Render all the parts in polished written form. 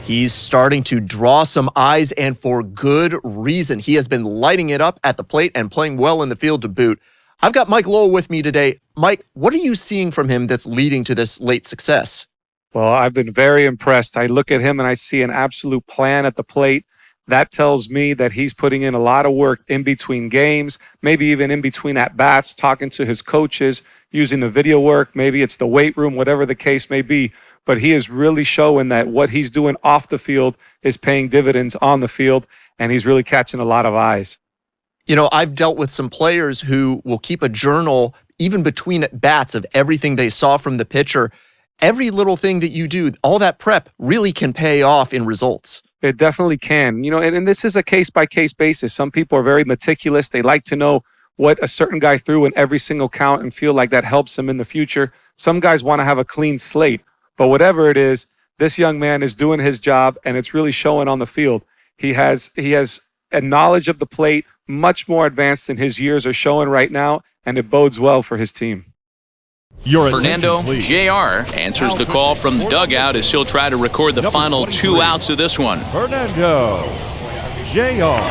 He's starting to draw some eyes, and for good reason. He has been lighting it up at the plate and playing well in the field to boot. I've got Mike Lowell with me today. Mike, what are you seeing from him that's leading to this late success? Well, I've been very impressed. I look at him and I see an absolute plan at the plate. That tells me that he's putting in a lot of work in between games, maybe even in between at-bats, talking to his coaches, using the video work. Maybe it's the weight room, whatever the case may be. But he is really showing that what he's doing off the field is paying dividends on the field, and he's really catching a lot of eyes. You know, I've dealt with some players who will keep a journal even between at-bats of everything they saw from the pitcher. Every little thing that you do, all that prep really can pay off in results. It definitely can. You know, and this is a case-by-case basis. Some people are very meticulous. They like to know what a certain guy threw in every single count and feel like that helps them in the future. Some guys want to have a clean slate. But whatever it is, this young man is doing his job, and it's really showing on the field. He has a knowledge of the plate much more advanced than his years are showing right now, and it bodes well for his team. Fernando Jr. answers the call from the dugout as he'll try to record the final 2 outs of this one. Fernando Jr.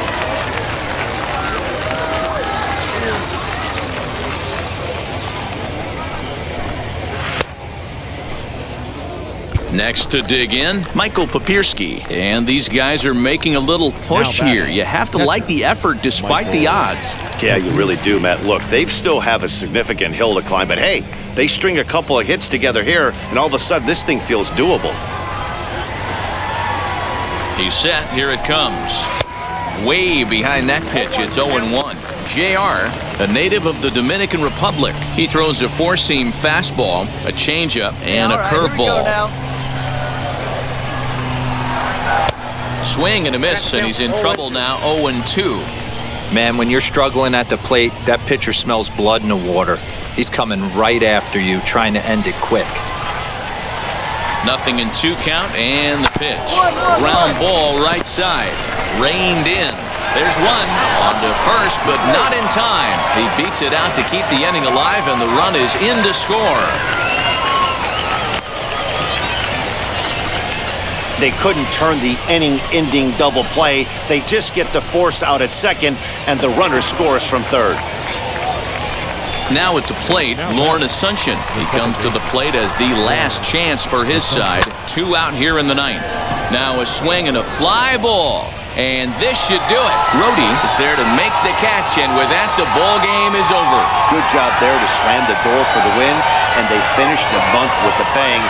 Next to dig in, Michael Papierski. And these guys are making a little push here. You have to like the effort despite the odds. Yeah, you really do, Matt. Look, they still have a significant hill to climb, but hey, they string a couple of hits together here, and all of a sudden this thing feels doable. He's set. Here it comes. Way behind that pitch. It's 0-1. JR, a native of the Dominican Republic. He throws a four-seam fastball, a changeup, and a curveball. Swing and a miss, and he's in trouble now, 0-2. Man, when you're struggling at the plate, that pitcher smells blood in the water. He's coming right after you, trying to end it quick. 0-2 count, and the pitch. Ground ball right side. Reined in. There's one. On to first, but not in time. He beats it out to keep the inning alive, and the run is in to score. They couldn't turn the inning-ending double play. They just get the force out at second, and the runner scores from third. Now at the plate, Lauren Asuncion. He comes to the plate as the last chance for his side. 2 out here in the 9th. Now a swing and a fly ball. And this should do it. Rhodey is there to make the catch, and with that, the ball game is over. Good job there to slam the door for the win, and they finished the month with a bang,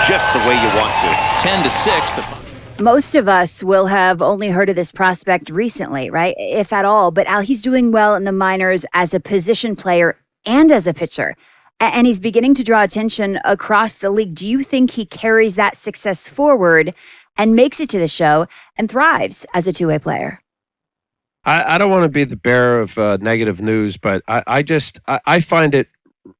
just the way you want to. 10-6. Most of us will have only heard of this prospect recently, right? If at all. But Al, he's doing well in the minors as a position player and as a pitcher. And he's beginning to draw attention across the league. Do you think he carries that success forward and makes it to the show and thrives as a two-way player? I don't want to be the bearer of negative news, but I find it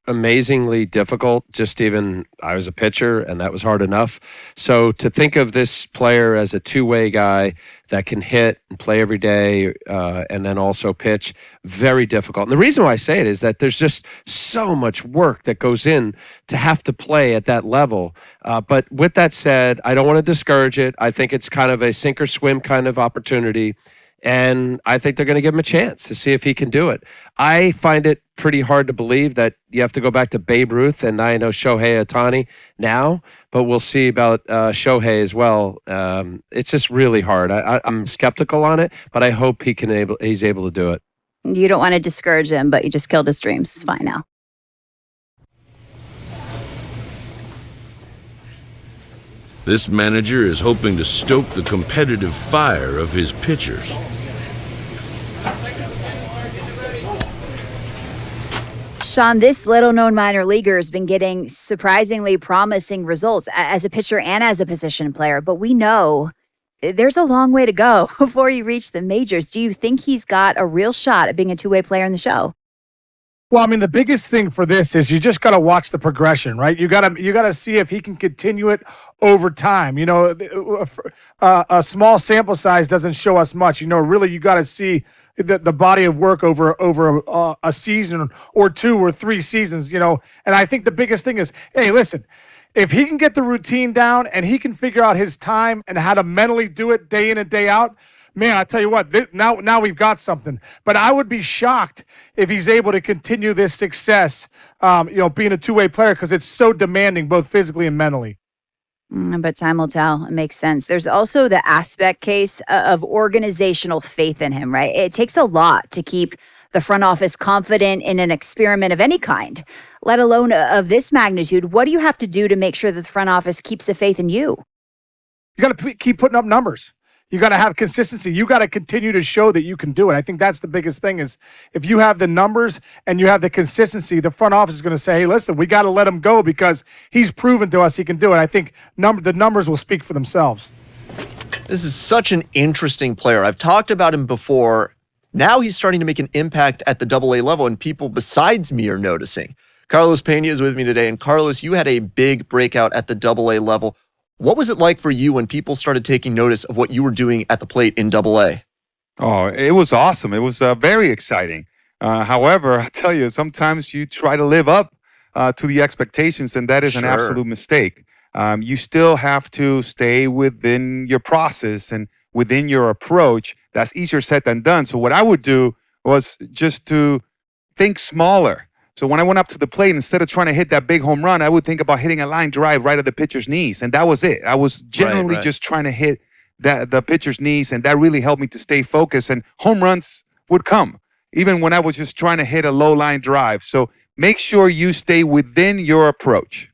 amazingly difficult. Just even I was a pitcher, and that was hard enough. So to think of this player as a two-way guy that can hit and play every day, and then also pitch, very difficult. And the reason why I say it is that there's just so much work that goes in to have to play at that level. But with that said, I don't want to discourage it. I think it's kind of a sink or swim kind of opportunity. And I think they're going to give him a chance to see if he can do it. I find it pretty hard to believe that you have to go back to Babe Ruth, and I know Shohei Ohtani now, but we'll see about Shohei as well. It's just really hard. I'm skeptical on it, but I hope he's able to do it. You don't want to discourage him, but you just killed his dreams. It's fine now. This manager is hoping to stoke the competitive fire of his pitchers. Sean, this little-known minor leaguer has been getting surprisingly promising results as a pitcher and as a position player, but we know there's a long way to go before you reach the majors. Do you think he's got a real shot at being a two-way player in the show? Well, I mean, the biggest thing for this is you just got to watch the progression, right? You got to see if he can continue it over time. You know, a small sample size doesn't show us much. You know, really, you got to see the body of work over a season or 2 or 3 seasons. You know, and I think the biggest thing is, hey, listen, If he can get the routine down and he can figure out his time and how to mentally do it day in and day out, man, I tell you what, now we've got something. But I would be shocked if he's able to continue this success, being a two-way player, because it's so demanding both physically and mentally. But time will tell. It makes sense. There's also the aspect case of organizational faith in him, right? It takes a lot to keep the front office confident in an experiment of any kind, let alone of this magnitude. What do you have to do to make sure that the front office keeps the faith in you? You got to keep putting up numbers. You got to have consistency. You got to continue to show that you can do it. I think that's the biggest thing is if you have the numbers and you have the consistency, the front office is going to say, hey, listen, we got to let him go because he's proven to us he can do it. I think the numbers will speak for themselves. This is such an interesting player. I've talked about him before. Now he's starting to make an impact at the AA level, and people besides me are noticing. Carlos Pena is with me today. And Carlos, you had a big breakout at the AA level. What was it like for you when people started taking notice of what you were doing at the plate in AA? Oh, it was awesome. It was very exciting. However, I tell you, sometimes you try to live up to the expectations, and that is an absolute mistake. You still have to stay within your process and within your approach. That's easier said than done. So what I would do was just to think smaller. So when I went up to the plate, instead of trying to hit that big home run, I would think about hitting a line drive right at the pitcher's knees. And that was it. I was generally just trying to hit the pitcher's knees, and that really helped me to stay focused. And home runs would come, even when I was just trying to hit a low line drive. So make sure you stay within your approach.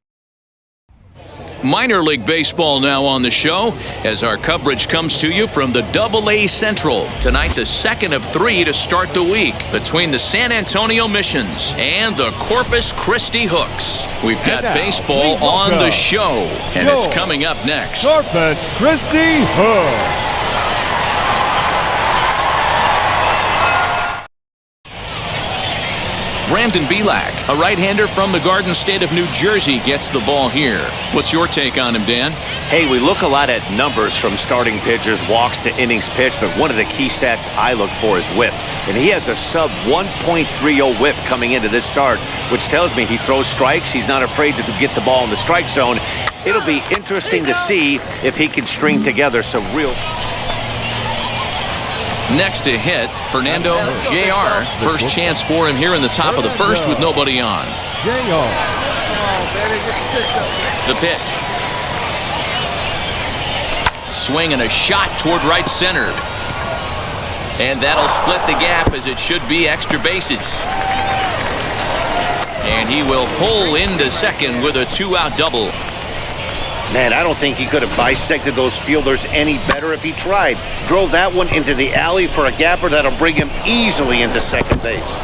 Minor League Baseball now on the show as our coverage comes to you from the AA Central. Tonight, the second of 3 to start the week between the San Antonio Missions and the Corpus Christi Hooks. We've got baseball on the show, and it's coming up next. Corpus Christi Hooks. Brandon Belak, a right-hander from the Garden State of New Jersey, gets the ball here. What's your take on him, Dan? Hey, we look a lot at numbers from starting pitchers, walks to innings pitched, but one of the key stats I look for is whip. And he has a sub 1.30 whip coming into this start, which tells me he throws strikes. He's not afraid to get the ball in the strike zone. It'll be interesting to see if he can string together some real... Next to hit, Fernando Jr. First chance for him here in the top of the first with nobody on. The pitch. Swing and a shot toward right center. And that'll split the gap as it should be extra bases. And he will pull into second with a 2-out double. Man, I don't think he could have bisected those fielders any better if he tried. Drove that one into the alley for a gapper that'll bring him easily into second base.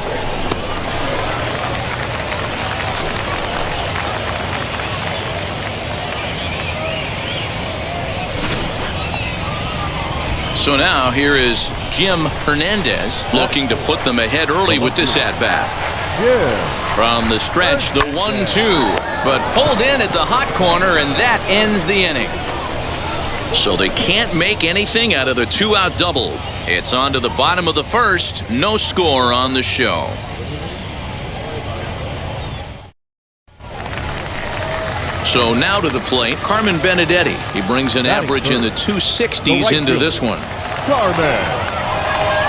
So now here is Jim Hernandez looking to put them ahead early with this at-bat. From the stretch, the 1-2, but pulled in at the hot corner, and that ends the inning. So they can't make anything out of the 2-out double. It's on to the bottom of the first. No score on the show. So now to the plate, Carmen Benedetti. He brings an average in the 260s into this one. Carmen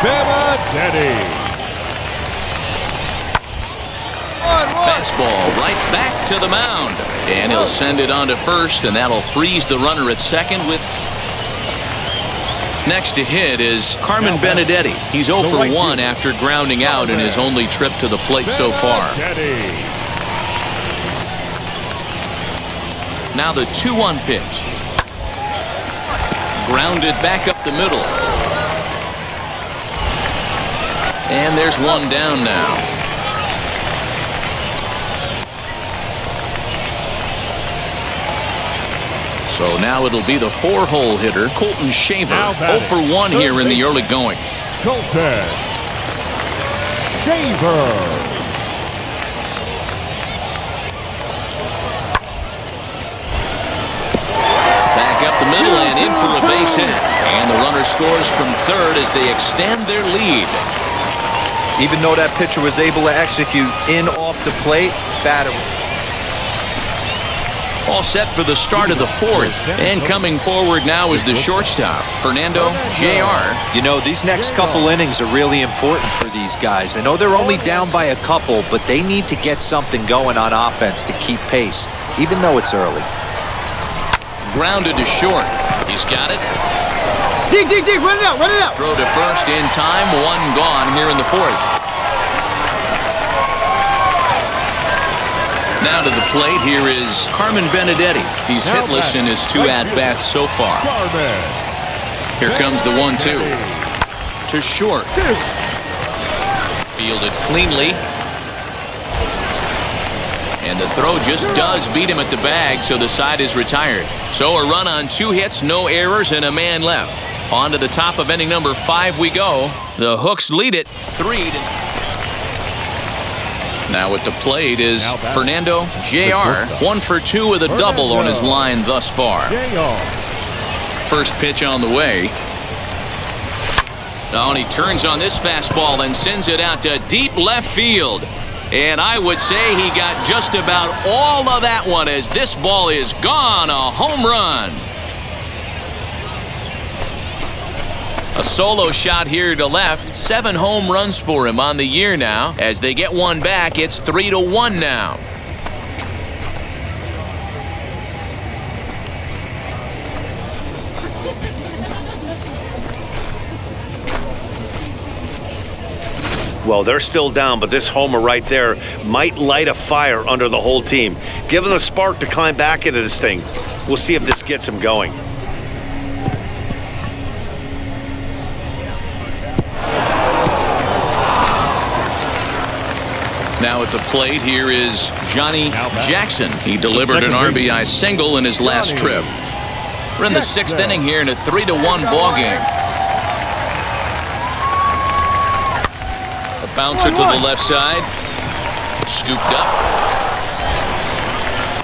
Benedetti. Fastball right back to the mound. And he'll send it on to first, and that'll freeze the runner at second with... Next to hit is Carmen Benedetti. He's 0 for 1 after grounding out in his only trip to the plate so far. Now the 2-1 pitch. Grounded back up the middle. And there's one down now. So now it'll be the 4-hole hitter, Colton Shaver, 0 for 1 here in the early going. Colton Shaver. Back up the middle and in for a base hit. And the runner scores from third as they extend their lead. Even though that pitcher was able to execute in off the plate, batter All set for the start of the fourth. And coming forward now is the shortstop, Fernando Jr. You know, these next couple innings are really important for these guys. I know they're only down by a couple, but they need to get something going on offense to keep pace, even though it's early. Grounded to short. He's got it. Dig, run it out. Throw to first in time. One gone here in the fourth. Now to the plate, here is Carmen Benedetti. He's hitless in his 2 at-bats so far. Here comes the 1-2. To short. Fielded cleanly. And the throw just does beat him at the bag, so the side is retired. So a run on 2 hits, no errors, and a man left. On to the top of inning number 5 we go. The Hooks lead it 3-0. Now at the plate is Fernando Jr. 1 for 2 with a double on his line thus far. First pitch on the way. Oh, and he turns on this fastball and sends it out to deep left field. And I would say he got just about all of that one as this ball is gone. A home run. A solo shot here to left. 7 home runs for him on the year now. As they get one back, it's 3-1 now. Well, they're still down, but this homer right there might light a fire under the whole team. Give them a spark to climb back into this thing. We'll see if this gets them going. Now at the plate, here is Johnny Jackson. He delivered an RBI single in his last trip. We're in the 6th inning here in a 3-1 ball game. A bouncer to the left side. Scooped up.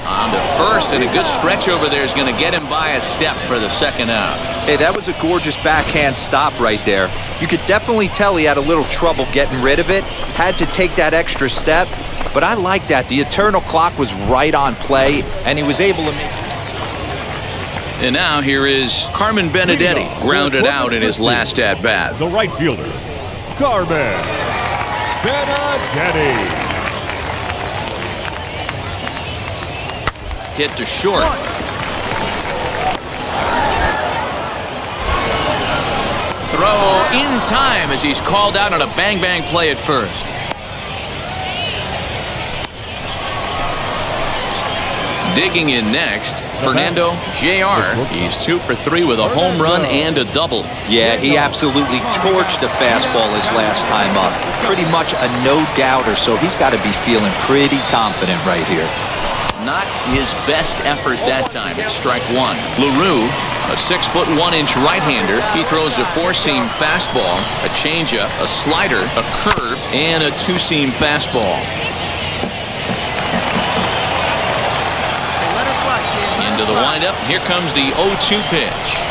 On to first, and a good stretch over there is going to get him by a step for the second out. Hey, that was a gorgeous backhand stop right there. You could definitely tell he had a little trouble getting rid of it. Had to take that extra step, but I like that. The eternal clock was right on play, and he was able to make. And now here is Carmen Benedetti, grounded out in his last at-bat. The right fielder, Carmen Benedetti. Hit to short. Throw in time as he's called out on a bang-bang play at first. Digging in next, Fernando Jr. He's 2 for 3 with a home run and a double. Yeah, he absolutely torched the fastball his last time up. Pretty much a no-doubter, so he's got to be feeling pretty confident right here. Not his best effort that time at strike 1. LaRue, a 6'1" right-hander. He throws a 4-seam fastball, a changeup, a slider, a curve, and a 2-seam fastball. Into the windup. Here comes the 0-2 pitch.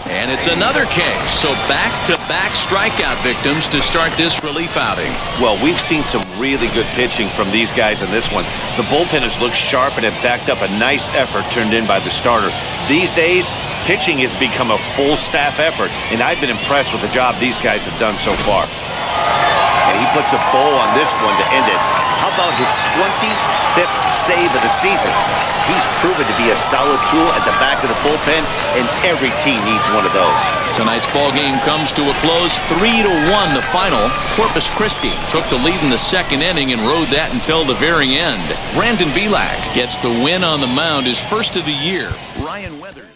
And it's another case. So back-to-back strikeout victims to start this relief outing. Well, we've seen some really good pitching from these guys in this one. The bullpen has looked sharp and it backed up a nice effort turned in by the starter. These days, pitching has become a full staff effort, and I've been impressed with the job these guys have done so far. And he puts a bow on this one to end it. How about his 25th save of the season? He's proven to be a solid tool at the back of the bullpen, and every team needs one of those. Tonight's ball game comes to a close, 3-1 the final. Corpus Christi took the lead in the 2nd inning and rode that until the very end. Brandon Belak gets the win on the mound, his first of the year. Ryan Weathers.